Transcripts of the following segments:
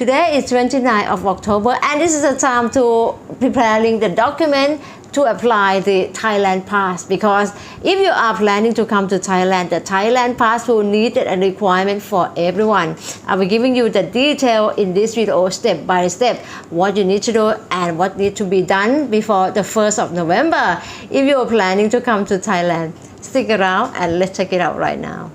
Today is 29th of October and this is the time to preparing the document to apply the Thailand Pass, because if you are planning to come to Thailand, the Thailand Pass will need a requirement for everyone. I will giving you the detail in this video step by step what you need to do and what needs to be done before the 1st of November. If you are planning to come to Thailand, stick around and let's check it out right now.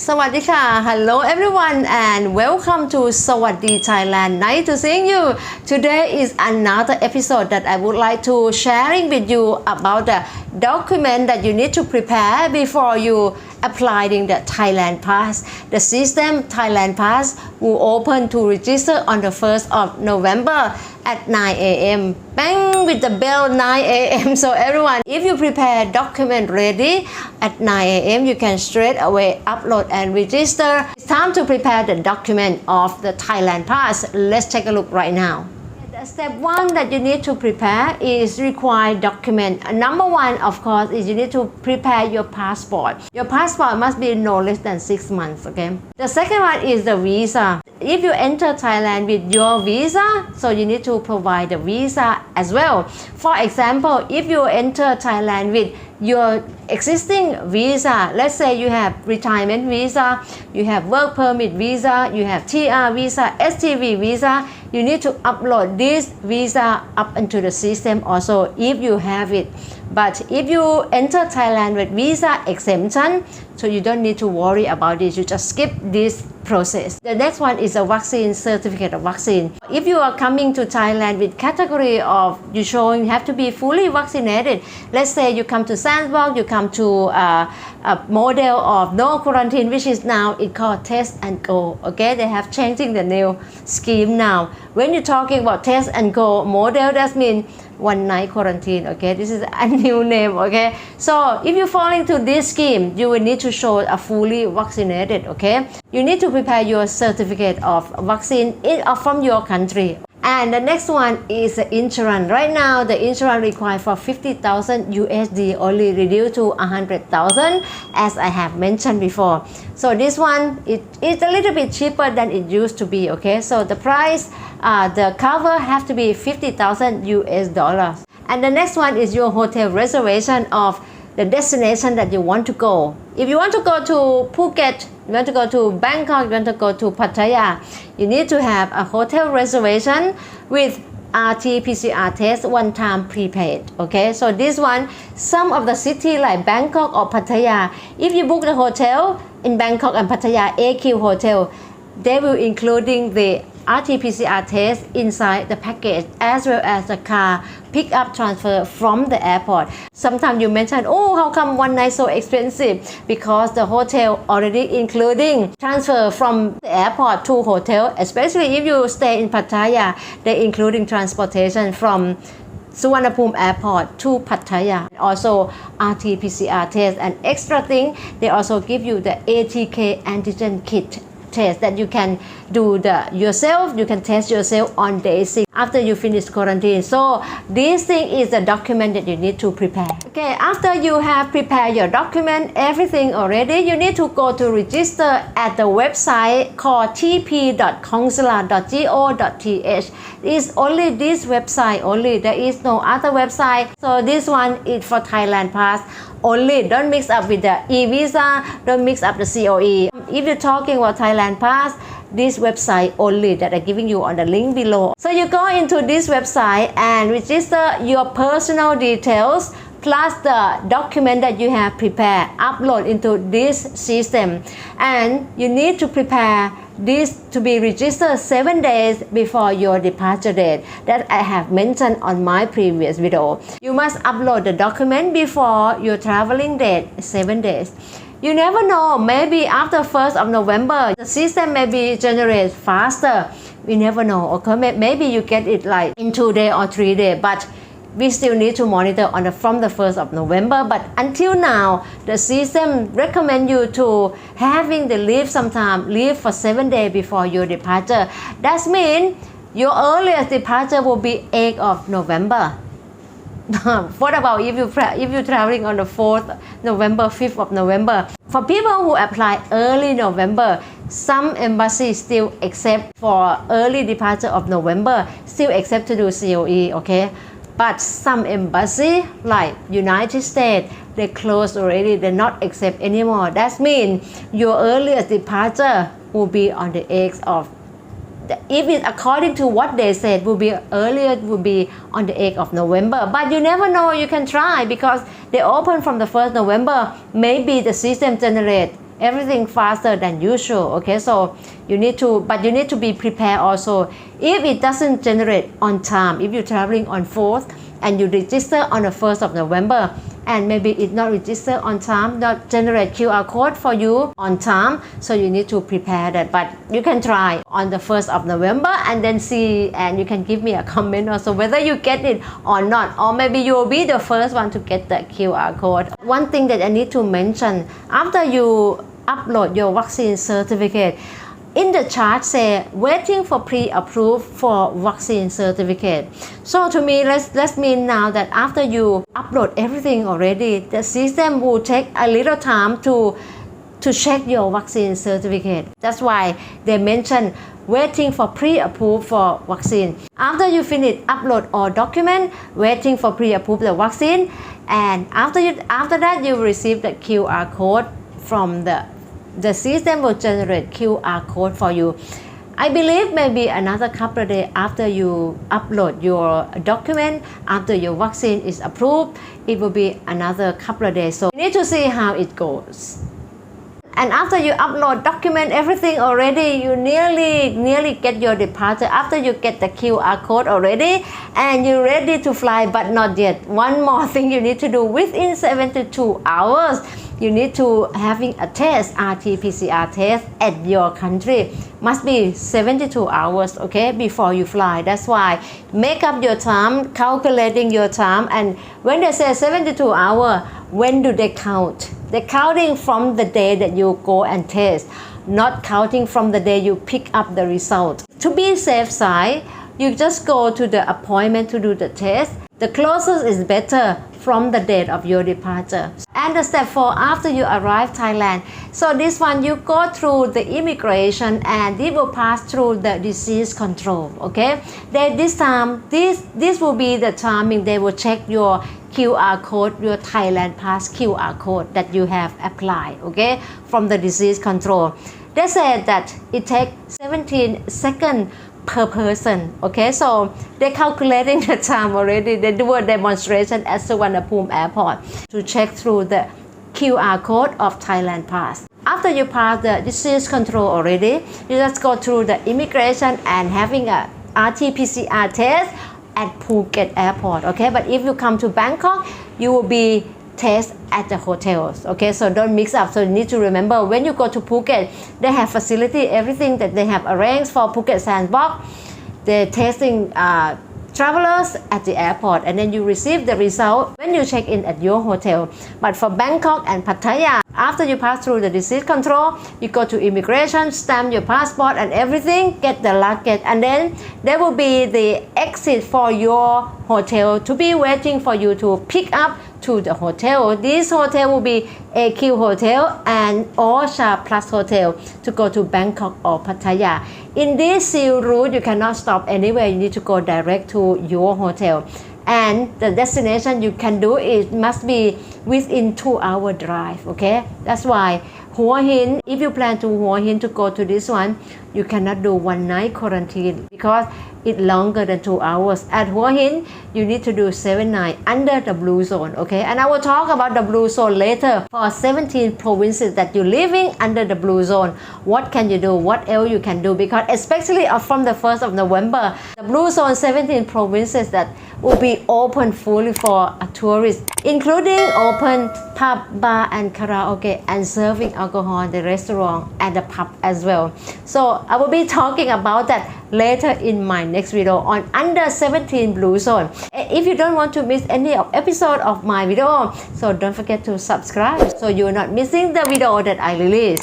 Sawadee ka. Hello everyone and welcome to Sawasdee Thailand. Nice to see you. Today is another episode that I would like to sharing with you about the document that you need to prepare before you applying the Thailand Pass. The system Thailand Pass will open to register on the 1st of November at 9 a.m. Bang with the bell 9 a.m. So everyone, if you prepare document ready at 9 a.m. you can straight away upload and register. It's time to prepare the document of the Thailand Pass. Let's take a look right now. Step 1 that you need to prepare is required document. Number 1, of course, is you need to prepare your passport. Your passport must be no less than 6 months, okay? The second one is the visa. If you enter Thailand with your visa, so you need to provide the visa as well. For example, if you enter Thailand with your existing visa, let's say you have retirement visa, you have work permit visa, you have TR visa, STV visa, you need to upload this visa up into the system also if you have it. But if you enter Thailand with visa exemption, so you don't need to worry about this, you just skip this process. The next one is a vaccine certificate of vaccine. If you are coming to Thailand with category of you showing you have to be fully vaccinated, let's say you come to Sandbox, you come to a model of no quarantine, which is now it called test and go, okay? They have changing the new scheme now. When you're talking about test and go model, that means one night quarantine, okay? This is a new name, okay? So if you fall into this scheme, you will need to show a fully vaccinated, okay? You need to prepare your certificate of vaccine from your country. And the next one is the insurance. Right now, the insurance required for 50,000 USD only reduced to 100,000, as I have mentioned before. So this one, it's a little bit cheaper than it used to be, okay? So the price, the cover have to be 50,000 US dollars. And the next one is your hotel reservation of the destination that you want to go. If you want to go to Phuket, you want to go to Bangkok, you want to go to Pattaya, you need to have a hotel reservation with RT Pcr test one time prepaid, okay? So this one, some of the city like Bangkok or Pattaya, if you book the hotel in Bangkok and Pattaya, AQ hotel, they will including the RT Pcr test inside the package as well as the car pick up transfer from the airport. Sometimes you mention, oh, how come one night so expensive? Because the hotel already including transfer from the airport to hotel, especially if you stay in Pattaya, they including transportation from Suvarnabhumi airport to Pattaya. Also RT Pcr test, and extra thing, they also give you the ATK antigen kit test that you can do yourself. You can test yourself on day 6 after you finish quarantine. So this thing is the document that you need to prepare. Okay, after you have prepared your document, everything already, you need to go to register at the website called tp.consular.go.th. It's only this website only. There is no other website. So this one is for Thailand Pass only. Don't mix up with the e-visa, don't mix up the COE. If you're talking about Thailand Pass, this website only that I'm giving you on the link below. So you go into this website and register your personal details plus the document that you have prepared, upload into this system. And you need to prepare this to be registered 7 days before your departure date that I have mentioned on my previous video. You must upload the document before your traveling date, 7 days. You never know, maybe after 1st of November, the system may be generated faster. We never know, okay? Maybe you get it like in 2 days or 3 days, but we still need to monitor from the 1st of November. But until now, the system recommend you to having the leave for 7 days before your departure. That means your earliest departure will be 8th of November. What about if you're traveling on the 4th November, 5th of November? For people who apply early November, some embassies still accept for early departure of November, still accept to do COE, okay? But some embassy like United States, they closed already, they not accept anymore. That means your earliest departure will be on the 8th of, if it's according to what they said, will be earlier, will be on the 8th of November. But you never know, you can try because they open from the 1st November. Maybe the system generate everything faster than usual, okay? So you need to be prepared also. If it doesn't generate on time, if you're traveling on 4th and you register on the 1st of November and maybe it not register on time, not generate QR code for you on time, so you need to prepare that. But you can try on the 1st of November and then see, and you can give me a comment also whether you get it or not, or maybe you will be the first one to get the QR code. One thing that I need to mention, after you upload your vaccine certificate, in the chart say waiting for pre-approved for vaccine certificate. So to me, let's mean now that after you upload everything already, the system will take a little time to check your vaccine certificate. That's why they mention waiting for pre-approved for vaccine. After you finish upload all document, waiting for pre-approved the vaccine, and after that you will receive the QR code from the system will generate QR code for you. I believe maybe another couple of days after you upload your document, after your vaccine is approved, it will be another couple of days. So you need to see how it goes. And after you upload document everything already, you nearly get your departure. After you get the QR code already and you're ready to fly, but not yet. One more thing you need to do within 72 hours. You need to having a test, RT Pcr test at your country. Must be 72 hours, okay, before you fly. That's why make up your time, calculating your time. And when they say 72 hours, when do they count? They're counting from the day that you go and test, not counting from the day you pick up the result. To be safe side, you just go to the appointment to do the test. The closest is better from the date of your departure. And the step 4, after you arrive Thailand. So this one, you go through the immigration and it will pass through the disease control, okay? This time, this will be the timing they will check your QR code, your Thailand Pass QR code that you have applied, okay, from the disease control. They said that it takes 17 seconds per person, okay? So they're calculating the time already. They do a demonstration at Sawasdee airport to check through the QR code of Thailand Pass. After you pass the disease control already, you just go through the immigration and having a RT Pcr test at Phuket airport, okay? But if you come to Bangkok, you will be test at the hotels, okay? So don't mix up. So you need to remember when you go to Phuket, they have facility, everything that they have arranged for Phuket Sandbox. They're testing travelers at the airport, and then you receive the result when you check in at your hotel. But for Bangkok and Pattaya, after you pass through the disease control, you go to immigration, stamp your passport and everything, get the luggage, and then there will be the exit for your hotel to be waiting for you to pick up to the hotel. This hotel will be AQ Hotel and or Sha Plus Hotel to go to Bangkok or Pattaya. In this seal route, you cannot stop anywhere. You need to go direct to your hotel. And the destination you can do it must be within 2-hour drive, okay? That's why Hua Hin, if you plan to Hua Hin to go to this one, you cannot do one night quarantine because it's longer than 2 hours. At Hua Hin, you need to do 7 nights under the blue zone, okay? And I will talk about the blue zone later. For 17 provinces that you're living under the blue zone, what can you do? What else you can do? Because especially from the 1st of November, the blue zone 17 provinces that will be open fully for a tourist, including open pub, bar and karaoke and serving alcohol in the restaurant and the pub as well. So I will be talking about that later in my next video on under 17 blue zone. If you don't want to miss any episode of my video, so don't forget to subscribe so you're not missing the video that I release.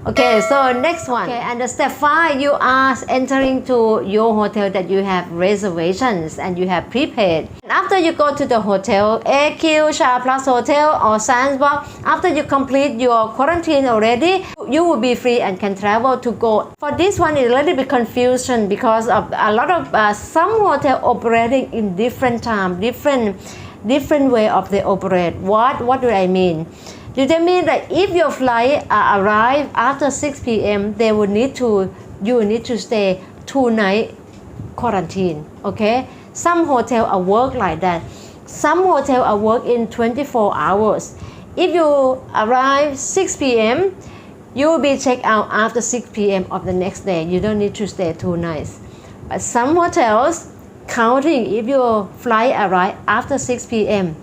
Okay, so next one. Okay, and the step 5, you are entering to your hotel that you have reservations and you have prepaid. And after you go to the hotel, AQ, Shah Plus Hotel or Sandbox, after you complete your quarantine already, you will be free and can travel to go. For this one, it's a little bit confusion because of a lot of some hotel operating in different time, different way of they operate. What do I mean? Do they mean that if your flight arrive after 6 p.m., you will need to stay 2 nights quarantine, okay? Some hotel are work like that. Some hotel are work in 24 hours. If you arrive 6 p.m., you will be checked out after 6 p.m. of the next day. You don't need to stay 2 nights. But some hotels, counting if your flight arrive after 6 p.m.,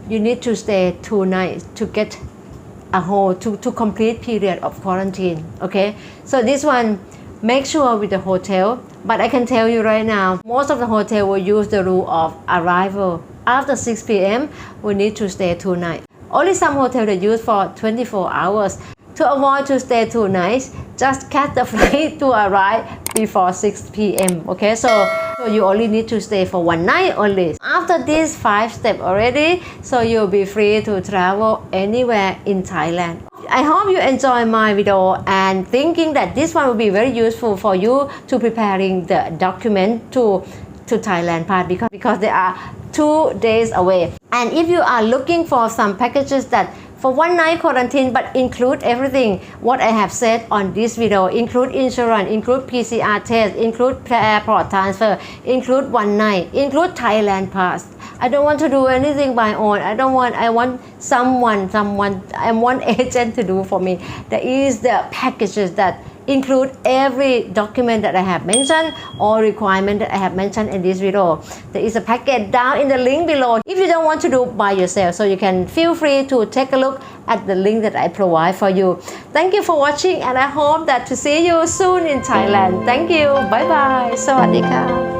you need to stay 2 nights to get a whole to complete period of quarantine. Okay, so this one, make sure with the hotel. But I can tell you right now, most of the hotel will use the rule of arrival after 6 p.m. we need to stay 2 nights. Only some hotel they use for 24 hours. To avoid to stay 2 nights, just catch the flight to arrive before 6 p.m. Okay, so you only need to stay for 1 night only. After these 5 steps already, so you'll be free to travel anywhere in Thailand. I hope you enjoy my video and thinking that this one will be very useful for you to preparing the document to Thailand Pass because they are 2 days away. And if you are looking for some packages that for 1 night quarantine but include everything what I have said on this video, include insurance, include PCR test, include airport transfer, include 1 night, include Thailand Pass. I don't want to do anything by own. I want someone agent to do for me. There is the packages that include every document that I have mentioned or requirement that I have mentioned in this video. There is a package down in the link below if you don't want to do by yourself, so you can feel free to take a look at the link that I provide for you. Thank you for watching and I hope that to see you soon in Thailand. Thank you. Bye bye. สวัสดีค่ะ